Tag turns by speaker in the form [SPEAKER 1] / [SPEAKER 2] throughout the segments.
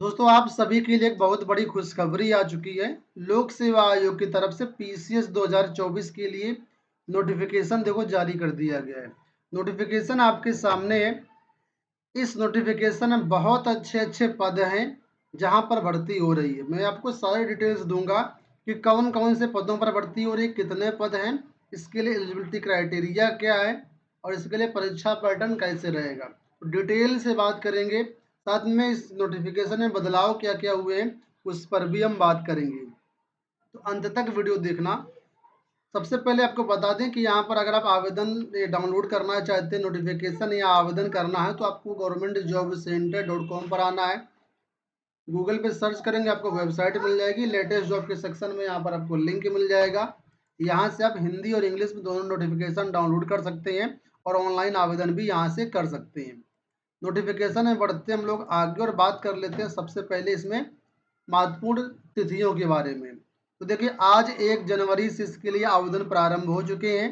[SPEAKER 1] दोस्तों आप सभी के लिए एक बहुत बड़ी खुशखबरी आ चुकी है। लोक सेवा आयोग की तरफ से पीसीएस 2024 के लिए नोटिफिकेशन देखो जारी कर दिया गया है। नोटिफिकेशन आपके सामने है। इस नोटिफिकेशन में बहुत अच्छे अच्छे पद हैं जहां पर भर्ती हो रही है। मैं आपको सारी डिटेल्स दूंगा कि कौन कौन से पदों पर भर्ती हो रही है, कितने पद हैं, इसके लिए एलिजिबिलिटी क्राइटेरिया क्या है और इसके लिए परीक्षा पैटर्न कैसे रहेगा। तो डिटेल से बात करेंगे। साथ में इस नोटिफिकेशन में बदलाव क्या क्या हुए हैं उस पर भी हम बात करेंगे। तो अंत तक वीडियो देखना। सबसे पहले आपको बता दें कि यहाँ पर अगर आप आवेदन डाउनलोड करना चाहते हैं नोटिफिकेशन या आवेदन करना है तो आपको governmentjobcenter.com पर आना है। गूगल पे सर्च करेंगे आपको वेबसाइट मिल जाएगी। लेटेस्ट जॉब के सेक्शन में यहाँ पर आपको लिंक मिल जाएगा। यहाँ से आप हिंदी और इंग्लिश में दोनों नोटिफिकेशन डाउनलोड कर सकते हैं और ऑनलाइन आवेदन भी यहाँ से कर सकते हैं। नोटिफिकेशन में बढ़ते हम लोग आगे और बात कर लेते हैं सबसे पहले इसमें महत्वपूर्ण तिथियों के बारे में। तो देखिए आज 1 जनवरी से इसके लिए आवेदन प्रारंभ हो चुके हैं।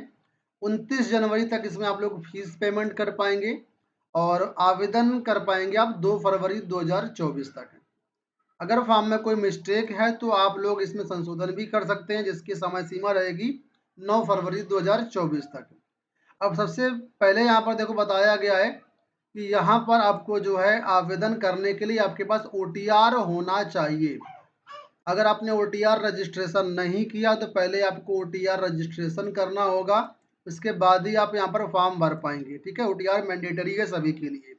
[SPEAKER 1] 29 जनवरी तक इसमें आप लोग फीस पेमेंट कर पाएंगे और आवेदन कर पाएंगे आप 2 फरवरी 2024 तक। अगर फॉर्म में कोई मिस्टेक है तो आप लोग इसमें संशोधन भी कर सकते हैं जिसकी समय सीमा रहेगी 9 फरवरी 2024 तक। अब सबसे पहले यहाँ पर देखो बताया गया है कि यहाँ पर आपको जो है आवेदन करने के लिए आपके पास ओटीआर होना चाहिए। अगर आपने ओटीआर रजिस्ट्रेशन नहीं किया तो पहले आपको ओटीआर रजिस्ट्रेशन करना होगा। इसके बाद ही आप यहाँ पर फॉर्म भर पाएंगे। ठीक है, ओटीआर मैंडेटरी है सभी के लिए।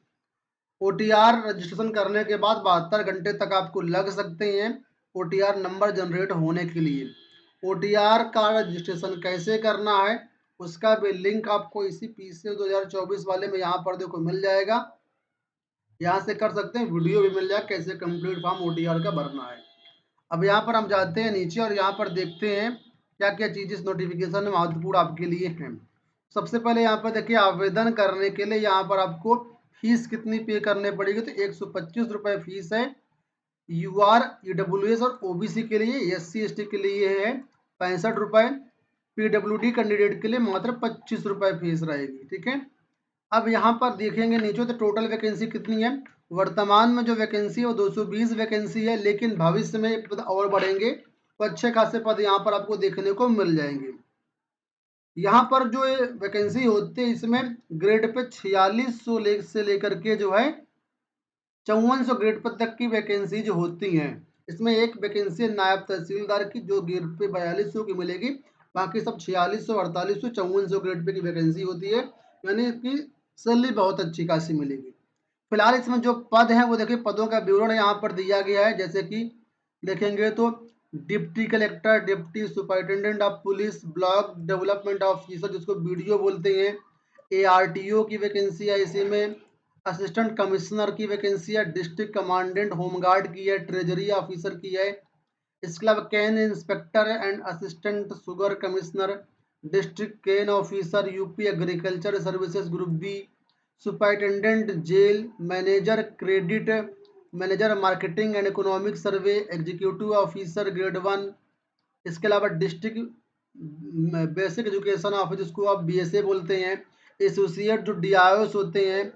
[SPEAKER 1] ओटीआर रजिस्ट्रेशन करने के बाद 72 घंटे तक आपको लग सकते हैं ओटीआर नंबर जनरेट होने के लिए। ओटीआर का रजिस्ट्रेशन कैसे करना है उसका भी लिंक आपको इसी पीसीएस 2024 वाले में यहाँ पर देखो मिल जाएगा। यहाँ से कर सकते हैं, वीडियो भी मिल जाएगा कैसे कंप्लीट फॉर्म ओटीआर का भरना है। अब यहाँ पर हम जाते हैं नीचे और यहाँ पर देखते हैं क्या क्या चीज़ इस नोटिफिकेशन में महत्वपूर्ण आपके लिए हैं। सबसे पहले यहाँ पर देखिए आवेदन करने के लिए यहाँ पर आपको फीस कितनी पे करने पड़ेगी। तो 125 रुपये फीस है। यूआर ईडब्ल्यूएस और ओबीसी के लिए, एससी एसटी के लिए है 65 रुपये। पीडब्ल्यूडी कैंडिडेट के लिए मात्र 25 रुपये फीस रहेगी। ठीक है, अब यहाँ पर देखेंगे नीचे तो टोटल वैकेंसी कितनी है। वर्तमान में जो वैकेंसी है वो 220 वैकेंसी है, लेकिन भविष्य में पद और बढ़ेंगे तो अच्छे खासे पद यहाँ पर आपको देखने को मिल जाएंगे। यहाँ पर जो वैकेंसी होती है इसमें ग्रेड पे 4600 से लेकर के जो है 5400 ग्रेड पर तक की वैकेंसी जो होती हैं। इसमें एक वैकेंसी है नायब तहसीलदार की जो ग्रेड पे 4200 की मिलेगी। बाकी सब 4600, 4800, 5400 ग्रेड पे की वैकेंसी होती है। यानी कि सैलरी बहुत अच्छी खासी मिलेगी। फिलहाल इसमें जो पद हैं वो देखिए पदों का विवरण यहाँ पर दिया गया है। जैसे कि देखेंगे तो deputy collector, deputy superintendent of police, block development officer जिसको बीडीओ बोलते हैं, एआरटीओ की वैकेंसी है इसी में, असिस्टेंट कमिश्नर की वैकेंसी है, डिस्ट्रिक्ट कमांडेंट होमगार्ड की है, ट्रेजरी ऑफिसर की है, इसके अलावा cane inspector and assistant sugar commissioner, district cane officer UP agriculture services group B, superintendent jail, manager credit, manager marketing and economic survey, executive officer grade 1। इसके अलावा district basic education office जिसको आप BSA बोलते हैं, associate जो DIOS होते हैं,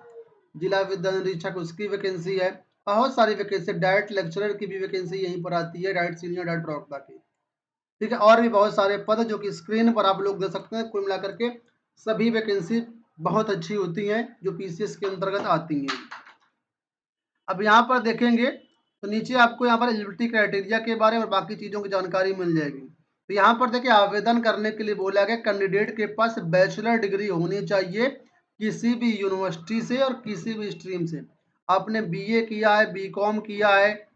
[SPEAKER 1] जिला विद्या निरीक्षक उसकी वैकेंसी है। बहुत सारी वैकेंसी, डायरेक्ट लेक्चरर की भी वैकेंसी यहीं पर आती है, डायरेक्ट सीनियर, डायरेक्ट प्रवक्ता की। ठीक है, और भी बहुत सारे पद जो कि स्क्रीन पर आप लोग देख सकते हैं। कुल मिलाकर के सभी वैकेंसी बहुत अच्छी होती हैं जो पीसीएस के अंतर्गत आती हैं। अब यहाँ पर देखेंगे तो नीचे आपको यहाँ पर एलिजिबिलिटी क्राइटेरिया के बारे में और बाकी चीज़ों की जानकारी मिल जाएगी। तो यहाँ पर देखिए आवेदन करने के लिए बोला गया कैंडिडेट के पास बैचलर डिग्री होनी चाहिए किसी भी यूनिवर्सिटी से और किसी भी स्ट्रीम से। आपने बीए किया है, बीकॉम किया है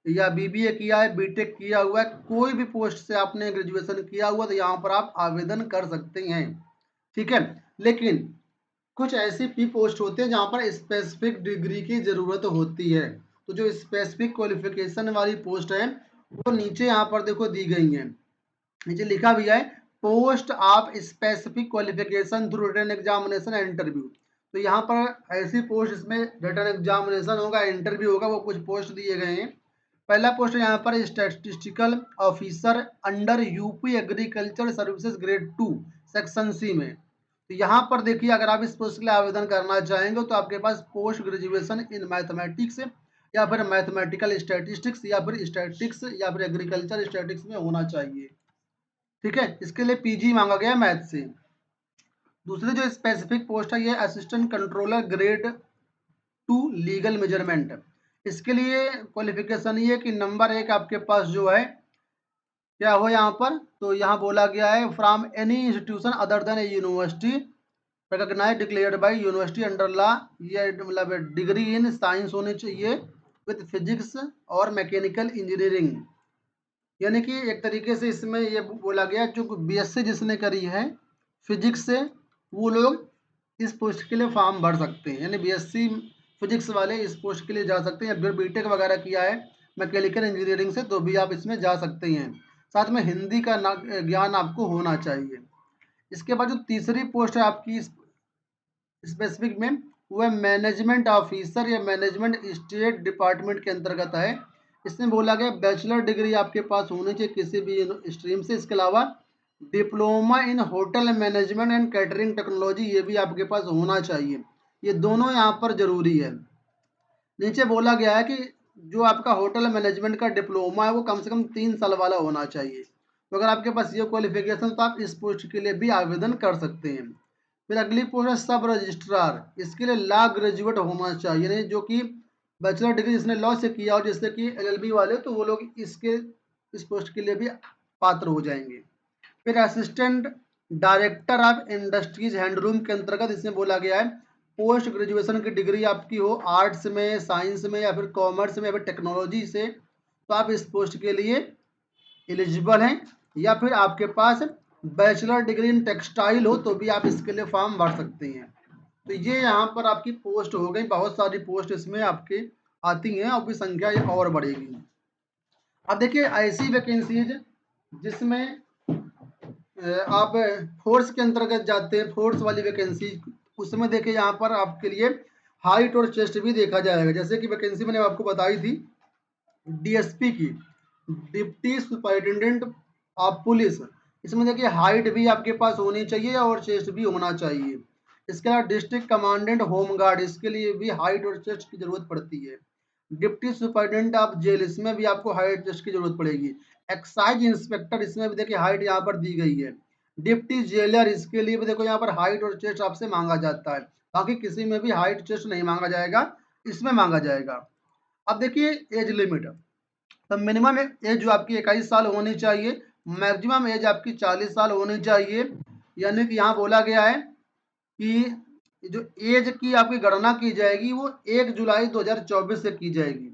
[SPEAKER 1] या बीबीए किया है, बीटेक किया हुआ है, कोई भी पोस्ट से आपने ग्रेजुएशन किया हुआ तो यहाँ पर आप आवेदन कर सकते हैं। ठीक है, लेकिन कुछ ऐसी भी पोस्ट होते हैं जहाँ पर स्पेसिफिक डिग्री की ज़रूरत होती है। तो जो स्पेसिफिक क्वालिफिकेशन वाली पोस्ट है वो नीचे यहाँ पर देखो दी गई है। नीचे लिखा भी है post of specific qualification through written examination and interview. तो यहाँ पर ऐसी पोस्ट इसमें रिटन एग्जामिनेशन होगा, इंटरव्यू होगा, वो कुछ पोस्ट दिए गए हैं। पहला पोस्ट यहाँ पर statistical officer under UP agriculture services grade 2 section C में। तो यहाँ पर देखिए अगर आप इस पोस्ट के लिए आवेदन करना चाहेंगे तो आपके पास पोस्ट ग्रेजुएशन इन मैथमेटिक्स या फिर मैथमेटिकल स्टैटिस्टिक्स या फिर स्टैटिक्स या फिर एग्रीकल्चर स्टैटिक्स में होना चाहिए। ठीक है, इसके लिए पीजी मांगा गया मैथ से। दूसरी जो स्पेसिफिक पोस्ट है ये assistant controller grade 2 legal measurement. इसके लिए क्वालिफिकेशन ये कि नंबर एक आपके पास जो है क्या हो यहाँ पर, तो यहाँ बोला गया है from any institution other than a university recognised declared by university under law. ये मतलब डिग्री इन साइंस होनी चाहिए विद फिजिक्स और मैकेनिकल इंजीनियरिंग। यानी कि एक तरीके से इसमें ये बोला गया जो बीएससी जिसने करी है फिजिक्स से वो लोग इस पोस्ट के लिए फॉर्म भर सकते हैं। यानी बीएससी फिजिक्स वाले इस पोस्ट के लिए जा सकते हैं, या फिर बीटेक वगैरह किया है मैकेनिकल इंजीनियरिंग से तो भी आप इसमें जा सकते हैं। साथ में हिंदी का ज्ञान आपको होना चाहिए। इसके बाद जो तीसरी पोस्ट है आपकी स्पेसिफिक में वो है मैनेजमेंट ऑफिसर या मैनेजमेंट स्टेट डिपार्टमेंट के अंतर्गत है। इसमें बोला गया बैचलर डिग्री आपके पास होनी चाहिए किसी भी स्ट्रीम से। इसके अलावा diploma in hotel management and catering technology ये भी आपके पास होना चाहिए। ये दोनों यहाँ पर जरूरी है। नीचे बोला गया है कि जो आपका होटल मैनेजमेंट का डिप्लोमा है वो कम से कम 3 साल वाला होना चाहिए। तो अगर आपके पास ये क्वालिफिकेशन तो आप इस पोस्ट के लिए भी आवेदन कर सकते हैं। फिर अगली पोस्ट है सब रजिस्ट्रार। इसके लिए लॉ ग्रेजुएट होना चाहिए, नहीं जो कि बैचलर डिग्री जिसने लॉ से किया और जैसे कि एलएलबी वाले तो वो लोग इस पोस्ट के लिए भी पात्र हो जाएंगे। फिर assistant director of industries handloom के अंतर्गत इसमें बोला गया है पोस्ट ग्रेजुएशन की डिग्री आपकी हो आर्ट्स में, साइंस में या फिर कॉमर्स में या फिर टेक्नोलॉजी से तो आप इस पोस्ट के लिए एलिजिबल हैं। या फिर आपके पास बैचलर डिग्री इन टेक्सटाइल हो तो भी आप इसके लिए फॉर्म भर सकते हैं। तो ये यहाँ पर आपकी पोस्ट हो गई। बहुत सारी पोस्ट इसमें आपके आती हैं और भी संख्या ये और बढ़ेगी। अब देखिए ऐसी वैकेंसीज जिसमें आप फोर्स के अंतर्गत जाते हैं, फोर्स वाली वैकेंसी उसमें देखिए यहाँ पर आपके लिए हाइट और चेस्ट भी देखा जाएगा। जैसे कि वैकेंसी मैंने आपको बताई थी डीएसपी की, डिप्टी सुपरिटेंडेंट ऑफ पुलिस। इसमें देखिए हाइट भी आपके पास होनी चाहिए और चेस्ट भी होना चाहिए। इसके अलावा डिस्ट्रिक्ट कमांडेंट होम गार्ड इसके लिए भी हाइट और चेस्ट की जरूरत पड़ती है। डिप्टी सुपरिटेंडेंट ऑफ जेल इसमें भी आपको हाइट चेस्ट की जरूरत पड़ेगी। एक्साइज इंस्पेक्टर इसमें भी देखिए हाइट यहाँ पर दी गई है। डिप्टी जेलर इसके लिए भी देखो यहाँ पर हाइट और चेस्ट आपसे मांगा जाता है। बाकी किसी में भी हाइट चेस्ट नहीं मांगा जाएगा, इसमें मांगा जाएगा। अब देखिए एज लिमिट, तो मिनिमम एज जो आपकी 21 साल होनी चाहिए, मैक्सिमम एज आपकी 40 साल होनी चाहिए। यानी कि यहाँ बोला गया है कि जो एज की आपकी गणना की जाएगी वो 1 जुलाई 2024 से की जाएगी।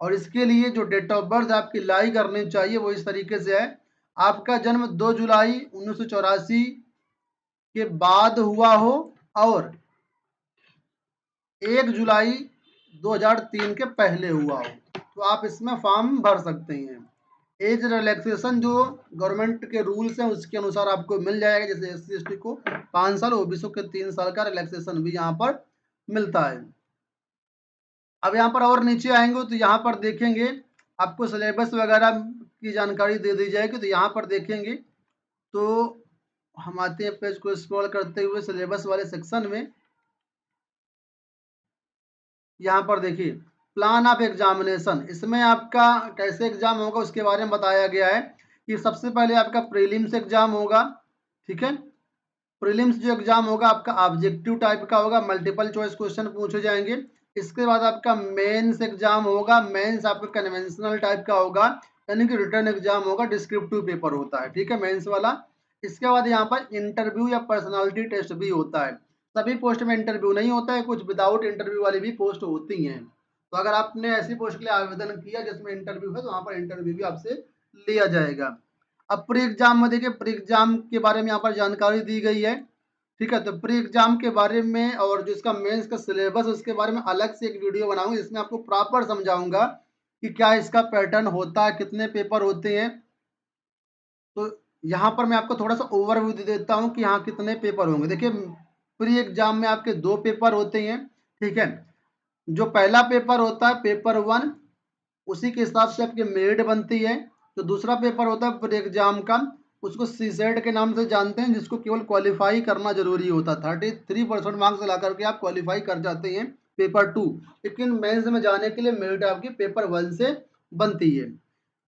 [SPEAKER 1] और इसके लिए जो डेट ऑफ बर्थ आपकी लाई करनी चाहिए वो इस तरीके से है आपका जन्म 2 जुलाई 1984 के बाद हुआ हो और 1 जुलाई 2003 के पहले हुआ हो तो आप इसमें फॉर्म भर सकते हैं। एज रिलैक्सेशन जो गवर्नमेंट के रूल्स हैं उसके अनुसार आपको मिल जाएगा। जैसे SC/ST को 5 साल, ओबीसी को 3 साल का रिलैक्सेशन भी यहाँ पर मिलता है। अब यहाँ पर और नीचे आएंगे तो यहाँ पर देखेंगे आपको सिलेबस वगैरह की जानकारी दे दी जाएगी। तो यहाँ पर देखेंगे तो हम आते हैं पेज को स्क्रॉल करते हुए सिलेबस वाले सेक्शन में। यहाँ पर देखिए प्लान ऑफ एग्जामिनेशन, इसमें आपका कैसे एग्जाम होगा उसके बारे में बताया गया है कि सबसे पहले आपका प्रीलिम्स एग्जाम होगा। ठीक है, प्रीलिम्स जो एग्जाम होगा आपका ऑब्जेक्टिव टाइप का होगा, मल्टीपल चॉइस क्वेश्चन पूछे जाएंगे। इसके बाद आपका मेंस एग्जाम होगा, मेंस आपका कन्वेंशनल टाइप का होगा यानी कि रिटर्न एग्जाम होगा, डिस्क्रिप्टिव पेपर होता है। ठीक है, मेंस वाला। इसके बाद यहाँ पर इंटरव्यू या पर्सनालिटी टेस्ट भी होता है। सभी पोस्ट में इंटरव्यू नहीं होता है, कुछ विदाउट इंटरव्यू वाली भी पोस्ट होती हैं। तो अगर आपने ऐसी पोस्ट के लिए आवेदन किया जिसमें इंटरव्यू है तो वहाँ पर इंटरव्यू भी आपसे लिया जाएगा। अब प्री एग्जाम में देखिए प्री एग्जाम के बारे में यहाँ पर जानकारी दी गई है। ठीक है, तो प्री एग्जाम के बारे में और जो इसका मेंस का सिलेबस उसके बारे में अलग से एक वीडियो बनाऊंगा जिसमें आपको प्रॉपर समझाऊंगा कि क्या इसका पैटर्न होता है, कितने पेपर होते हैं। तो यहाँ पर मैं आपको थोड़ा सा ओवरव्यू दे देता हूँ कि यहाँ कितने पेपर होंगे। देखिए प्री एग्जाम में आपके 2 पेपर होते हैं। ठीक है, जो पहला पेपर होता है पेपर 1 उसी के हिसाब से आपकी मेरिट बनती है। जो दूसरा पेपर होता है प्री एग्जाम का उसको सीसेट के नाम से जानते हैं, जिसको केवल क्वालिफाई करना जरूरी होता है। 33% मार्क्स ला करके आप क्वालिफाई कर जाते हैं पेपर 2, लेकिन मेंस में जाने के लिए मेरिट आपकी पेपर 1 से बनती है।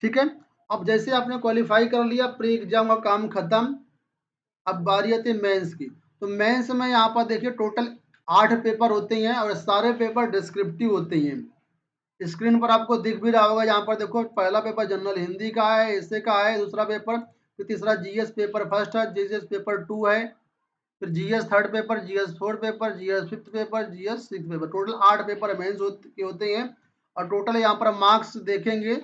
[SPEAKER 1] ठीक है, अब जैसे आपने क्वालिफाई कर लिया, प्री एग्जाम का काम खत्म, अब बारी आती है मेंस की। तो मेंस में यहाँ पर देखिए टोटल 8 पेपर होते हैं और सारे पेपर डिस्क्रिप्टिव होते हैं। स्क्रीन पर आपको दिख भी रहा होगा, यहाँ पर देखो पहला पेपर जनरल हिंदी का है, एसे का है, दूसरा पेपर, फिर तीसरा जीएस पेपर फर्स्ट है, जीएस पेपर 2 है, फिर GS third paper, GS fourth paper, GS fifth paper, GS six paper, total 8 paper mains के होते हैं। और टोटल यहाँ पर मार्क्स देखेंगे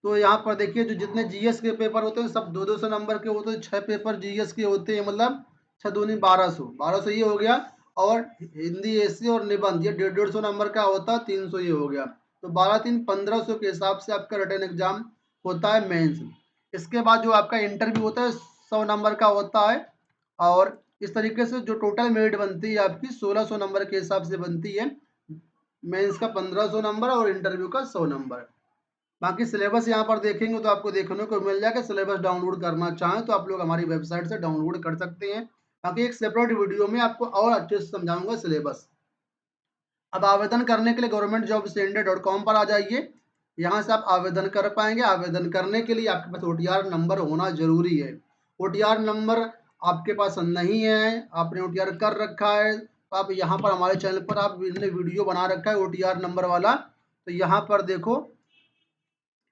[SPEAKER 1] तो यहाँ पर देखिए जो जितने जीएस के पेपर होते हैं सब 200 नंबर के होते हैं, 6 पेपर जीएस के होते हैं, मतलब 6 दूनी 1200 ये हो गया। और हिंदी एसी और निबंध ये 150 नंबर का होता है, 300 ये हो गया। तो 12 3 1500 के हिसाब से आपका रिटन एग्जाम होता है मेंस। इसके बाद जो आपका इंटरव्यू होता है 100 नंबर का होता है। और इस तरीके से जो टोटल मेरिट बनती है आपकी 1600 नंबर के हिसाब से बनती है, मेंस का 1500 नंबर और इंटरव्यू का 100 नंबर। बाकी सिलेबस यहाँ पर देखेंगे तो आपको देखने को मिल जाएगा। सिलेबस डाउनलोड करना चाहें तो आप लोग हमारी वेबसाइट से डाउनलोड कर सकते हैं। बाकी एक सेपरेट वीडियो में आपको और अच्छे से समझाऊंगा सिलेबस। अब आवेदन करने के लिए governmentjobsindia.com पर आ जाइए। यहाँ से आप आवेदन कर पाएंगे। आवेदन करने के लिए आपके पास OTR नंबर होना जरूरी है। OTR नंबर आपके पास नहीं है, आपने OTR कर रखा है, तो आप यहाँ पर हमारे चैनल पर आप वीडियो बना रखा है OTR नंबर वाला, तो यहाँ पर देखो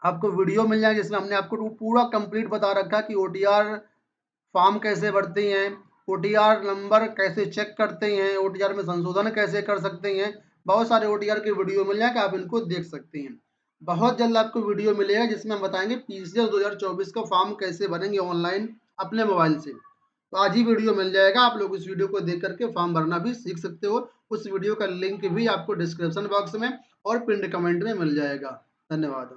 [SPEAKER 1] आपको वीडियो मिल जाएगी जिसमें हमने आपको पूरा कंप्लीट बता रखा है कि OTR फॉर्म कैसे भरते हैं, OTR नंबर कैसे चेक करते हैं, OTR में संशोधन कैसे कर सकते हैं। बहुत सारे OTR के वीडियो मिल जाएंगे, आप इनको देख सकते हैं। बहुत जल्द आपको वीडियो मिलेगा जिसमें हम बताएंगे PCS 2024 का फॉर्म कैसे भरेंगे ऑनलाइन अपने मोबाइल से। तो आज ही वीडियो मिल जाएगा, आप लोग इस वीडियो को देख करके फॉर्म भरना भी सीख सकते हो। उस वीडियो का लिंक भी आपको डिस्क्रिप्शन बॉक्स में और पिन कमेंट में मिल जाएगा। धन्यवाद।